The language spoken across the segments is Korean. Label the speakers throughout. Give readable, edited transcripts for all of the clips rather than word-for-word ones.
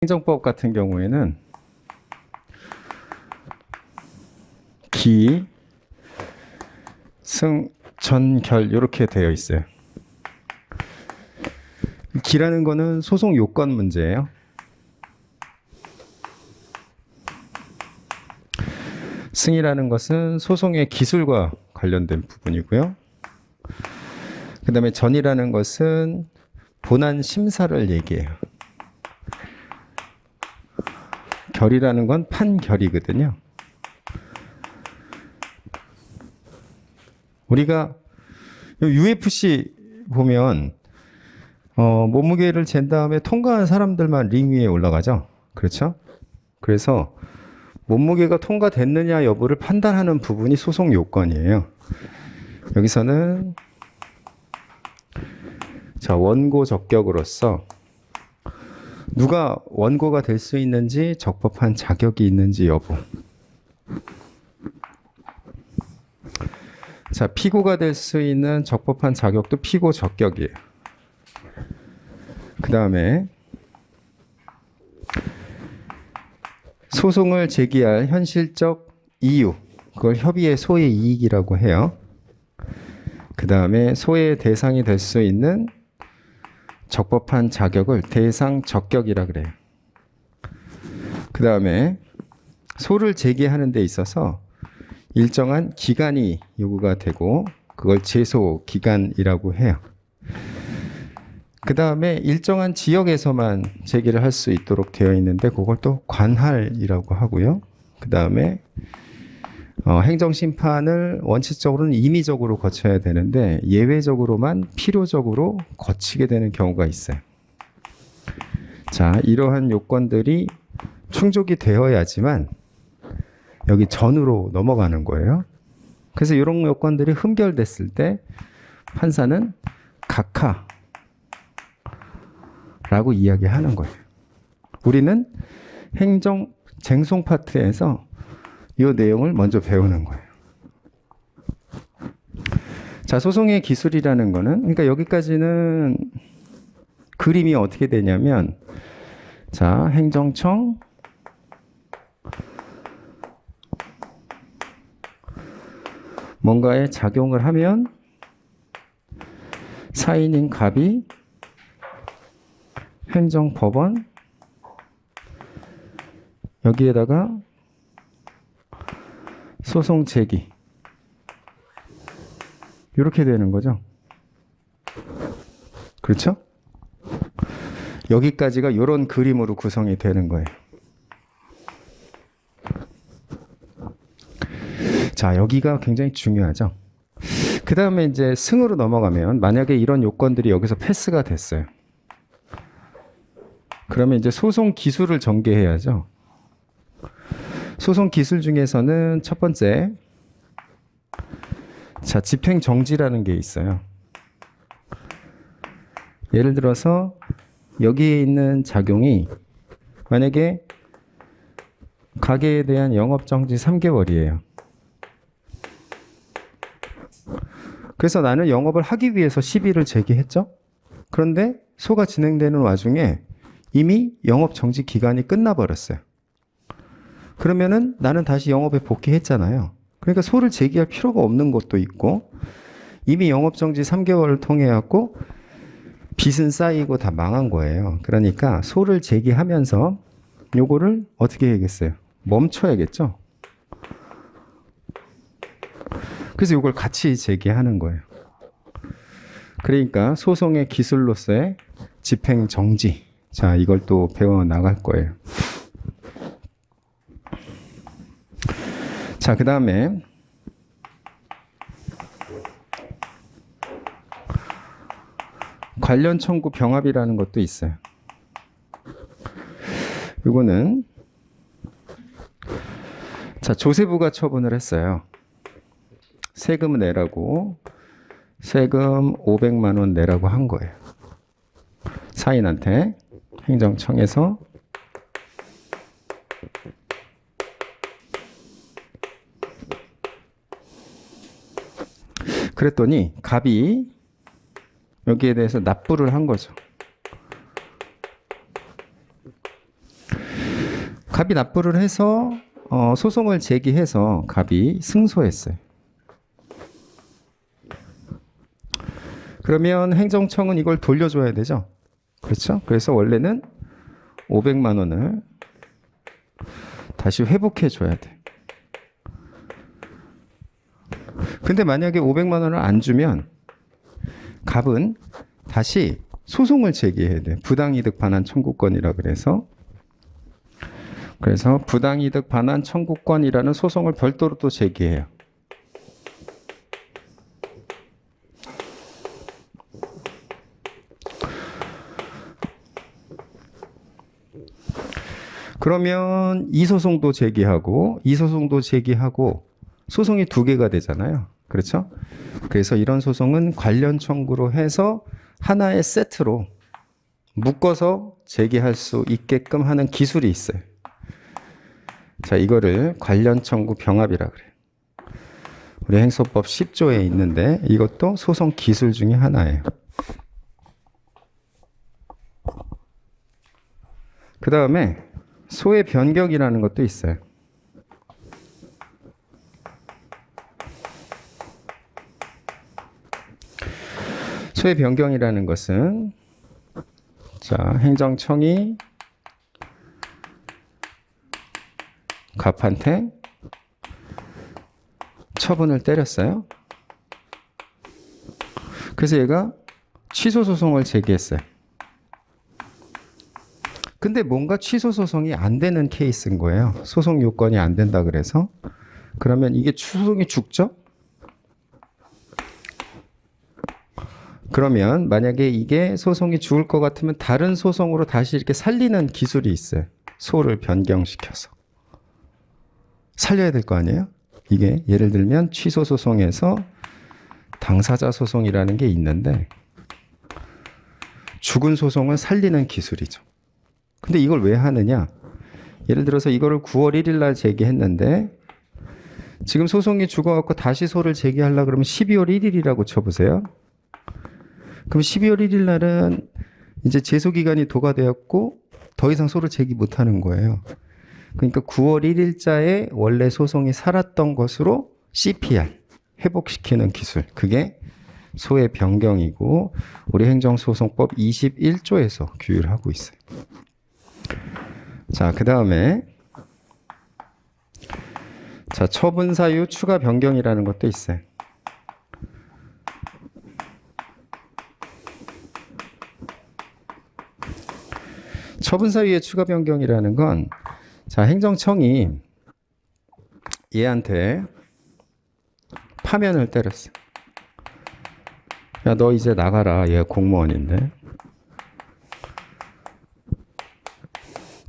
Speaker 1: 행정법 같은 경우에는 기, 승, 전, 결 이렇게 되어 있어요. 기라는 거는 소송 요건 문제예요. 승이라는 것은 소송의 기술과 관련된 부분이고요. 그 다음에 전이라는 것은 본안 심사를 얘기해요. 결이라는 건 판결이거든요. 우리가 UFC 보면 몸무게를 잰 다음에 통과한 사람들만 링 위에 올라가죠. 그렇죠? 그래서 몸무게가 통과됐느냐 여부를 판단하는 부분이 소송 요건이에요. 여기서는 자, 원고 적격으로서 누가 원고가 될 수 있는지 적법한 자격이 있는지 여부. 자, 피고가 될 수 있는 적법한 자격도 피고 적격이에요. 그 다음에 소송을 제기할 현실적 이유, 그걸 협의의 소의 이익이라고 해요. 그 다음에 소의 대상이 될 수 있는 적법한 자격을 대상 적격이라 그래요. 그 다음에 소를 제기하는 데 있어서 일정한 기간이 요구가 되고 그걸 제소 기간이라고 해요. 그 다음에 일정한 지역에서만 제기를 할 수 있도록 되어 있는데 그걸 또 관할이라고 하고요. 그 다음에 행정심판을 원칙적으로는 임의적으로 거쳐야 되는데 예외적으로만 필요적으로 거치게 되는 경우가 있어요. 자, 이러한 요건들이 충족이 되어야지만 여기 전으로 넘어가는 거예요. 그래서 이런 요건들이 흠결됐을 때 판사는 각하라고 이야기하는 거예요. 우리는 행정 쟁송 파트에서 이 내용을 먼저 배우는 거예요. 자, 소송의 기술이라는 거는, 그러니까 여기까지는 그림이 어떻게 되냐면, 자, 행정청, 뭔가에 작용을 하면 사인인 갑이 행정법원, 여기에다가 소송 제기 이렇게 되는 거죠. 그렇죠? 여기까지가 이런 그림으로 구성이 되는 거예요. 자, 여기가 굉장히 중요하죠. 그 다음에 이제 승으로 넘어가면 만약에 이런 요건들이 여기서 패스가 됐어요. 그러면 이제 소송 기술을 전개해야죠. 소송 기술 중에서는 첫 번째, 자, 집행 정지라는 게 있어요. 예를 들어서 여기에 있는 작용이 만약에 가게에 대한 영업 정지 3개월이에요. 그래서 나는 영업을 하기 위해서 시비를 제기했죠. 그런데 소가 진행되는 와중에 이미 영업 정지 기간이 끝나버렸어요. 그러면은 나는 다시 영업에 복귀했잖아요. 그러니까 소를 제기할 필요가 없는 것도 있고 이미 영업 정지 3개월을 통해 갖고 빚은 쌓이고 다 망한 거예요. 그러니까 소를 제기하면서 요거를 어떻게 해야겠어요? 멈춰야겠죠. 그래서 이걸 같이 제기하는 거예요. 그러니까 소송의 기술로서의 집행 정지. 자, 이걸 또 배워 나갈 거예요. 자, 그 다음에 관련 청구 병합이라는 것도 있어요. 이거는 자, 조세부가 처분을 했어요. 세금 내라고 세금 500만 원 내라고 한 거예요. 사인한테 행정청에서 그랬더니 갑이 여기에 대해서 납부를 한 거죠. 갑이 납부를 해서 소송을 제기해서 갑이 승소했어요. 그러면 행정청은 이걸 돌려줘야 되죠. 그렇죠? 그래서 원래는 500만 원을 다시 회복해 줘야 돼. 근데 만약에 500만 원을 안 주면 갑은 다시 소송을 제기해야 돼. 부당이득 반환 청구권이라 그래서 부당이득 반환 청구권이라는 소송을 별도로 또 제기해요. 그러면 이 소송도 제기하고 소송이 두 개가 되잖아요. 그렇죠? 그래서 이런 소송은 관련 청구로 해서 하나의 세트로 묶어서 제기할 수 있게끔 하는 기술이 있어요. 자, 이거를 관련 청구 병합이라 그래요. 우리 행소법 10조에 있는데 이것도 소송 기술 중에 하나예요. 그 다음에 소의 변경이라는 것도 있어요. 소의 변경이라는 것은 자, 행정청이 갑한테 처분을 때렸어요. 그래서 얘가 취소 소송을 제기했어요. 근데 뭔가 취소 소송이 안 되는 케이스인 거예요. 소송 요건이 안 된다 그래서. 그러면 이게 소송이 죽죠? 그러면 만약에 이게 소송이 죽을 것 같으면 다른 소송으로 다시 이렇게 살리는 기술이 있어요. 소를 변경시켜서. 살려야 될 거 아니에요? 이게 예를 들면 취소 소송에서 당사자 소송이라는 게 있는데 죽은 소송을 살리는 기술이죠. 근데 이걸 왜 하느냐? 예를 들어서 이거를 9월 1일 날 제기했는데 지금 소송이 죽어갖고 다시 소를 제기하려고 그러면 12월 1일이라고 쳐보세요. 그럼 12월 1일 날은 이제 제소기간이 도과되었고 더 이상 소를 제기 못하는 거예요. 그러니까 9월 1일자에 원래 소송이 살았던 것으로 CPR, 회복시키는 기술. 그게 소의 변경이고 우리 행정소송법 21조에서 규율하고 있어요. 자, 그 다음에 자, 처분 사유 추가 변경이라는 것도 있어요. 처분 사유의 추가 변경이라는 건 자, 행정청이 얘한테 파면을 때렸어. 야, 너 이제 나가라. 얘가 공무원인데.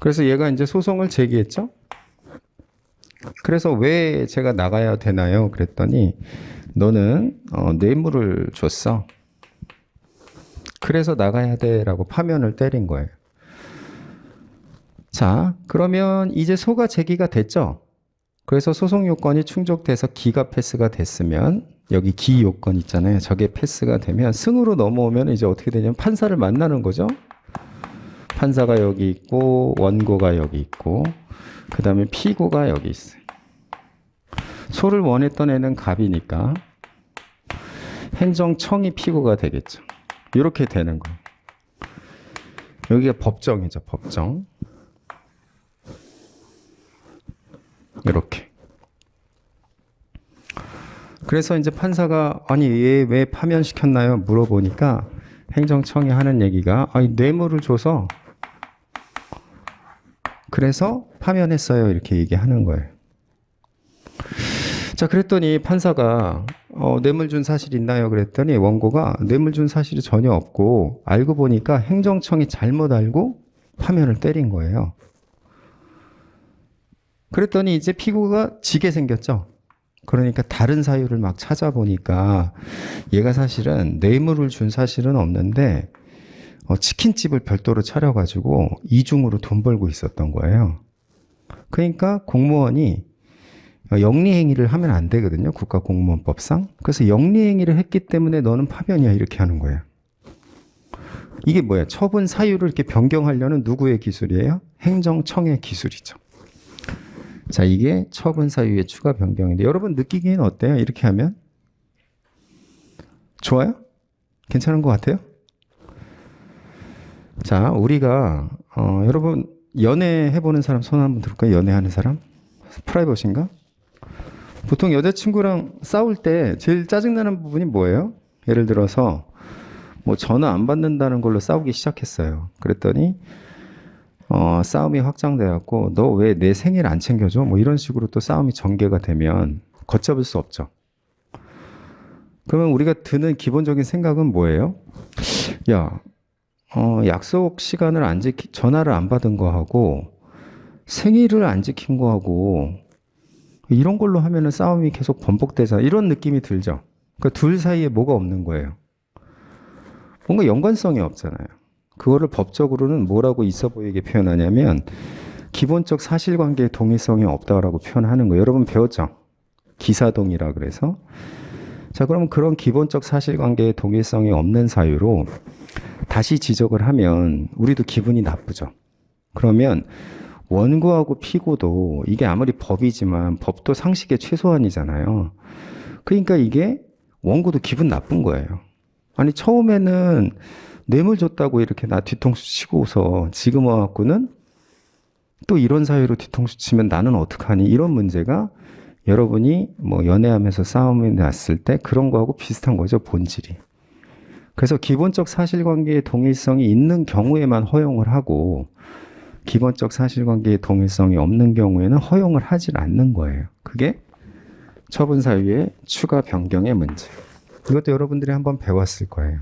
Speaker 1: 그래서 얘가 이제 소송을 제기했죠. 그래서 왜 제가 나가야 되나요? 그랬더니 너는 뇌물을 줬어. 그래서 나가야 돼라고 파면을 때린 거예요. 자, 그러면 이제 소가 제기가 됐죠. 그래서 소송 요건이 충족돼서 기가 패스가 됐으면 여기 기 요건 있잖아요. 저게 패스가 되면 승으로 넘어오면 이제 어떻게 되냐면 판사를 만나는 거죠. 판사가 여기 있고 원고가 여기 있고 그 다음에 피고가 여기 있어요. 소를 원했던 애는 갑이니까 행정청이 피고가 되겠죠. 이렇게 되는 거예요. 여기가 법정이죠. 법정. 이렇게. 그래서 이제 판사가 아니 얘 왜 파면시켰나요? 물어보니까 행정청이 하는 얘기가 아니 뇌물을 줘서 그래서 파면했어요. 이렇게 얘기하는 거예요. 자, 그랬더니 판사가 뇌물 준 사실 있나요? 그랬더니 원고가 뇌물 준 사실이 전혀 없고 알고 보니까 행정청이 잘못 알고 파면을 때린 거예요. 그랬더니 이제 피고가 지게 생겼죠. 그러니까 다른 사유를 막 찾아보니까 얘가 사실은 뇌물을 준 사실은 없는데 치킨집을 별도로 차려가지고 이중으로 돈 벌고 있었던 거예요. 그러니까 공무원이 영리행위를 하면 안 되거든요. 국가공무원법상. 그래서 영리행위를 했기 때문에 너는 파면이야 이렇게 하는 거예요. 이게 뭐예요? 처분 사유를 이렇게 변경하려는 누구의 기술이에요? 행정청의 기술이죠. 자, 이게 처분 사유의 추가 변경인데 여러분 느끼기엔 어때요? 이렇게 하면? 좋아요? 괜찮은 것 같아요? 자, 우리가 여러분 연애해보는 사람 손 한번 들을까요? 연애하는 사람? 프라이버신가? 보통 여자친구랑 싸울 때 제일 짜증나는 부분이 뭐예요? 예를 들어서 뭐 전화 안 받는다는 걸로 싸우기 시작했어요. 그랬더니 싸움이 확장돼갖고 너 왜 내 생일 안 챙겨줘? 뭐 이런 식으로 또 싸움이 전개가 되면 걷잡을 수 없죠. 그러면 우리가 드는 기본적인 생각은 뭐예요? 야, 약속 시간을 전화를 안 받은 거하고 생일을 안 지킨 거하고 이런 걸로 하면은 싸움이 계속 번복되잖아. 이런 느낌이 들죠. 그러니까 둘 사이에 뭐가 없는 거예요. 뭔가 연관성이 없잖아요. 그거를 법적으로는 뭐라고 있어 보이게 표현하냐면 기본적 사실관계의 동일성이 없다라고 표현하는 거예요. 여러분 배웠죠? 기사동이라 그래서. 자, 그러면 그런 기본적 사실관계의 동일성이 없는 사유로 다시 지적을 하면 우리도 기분이 나쁘죠. 그러면 원고하고 피고도 이게 아무리 법이지만 법도 상식의 최소한이잖아요. 그러니까 이게 원고도 기분 나쁜 거예요. 아니 처음에는 뇌물 줬다고 이렇게 나 뒤통수 치고서 지금 와갖고는 또 이런 사유로 뒤통수 치면 나는 어떡하니? 이런 문제가 여러분이 뭐 연애하면서 싸움이 났을 때 그런 거하고 비슷한 거죠, 본질이. 그래서 기본적 사실관계의 동일성이 있는 경우에만 허용을 하고 기본적 사실관계의 동일성이 없는 경우에는 허용을 하질 않는 거예요. 그게 처분 사유의 추가 변경의 문제. 이것도 여러분들이 한번 배웠을 거예요.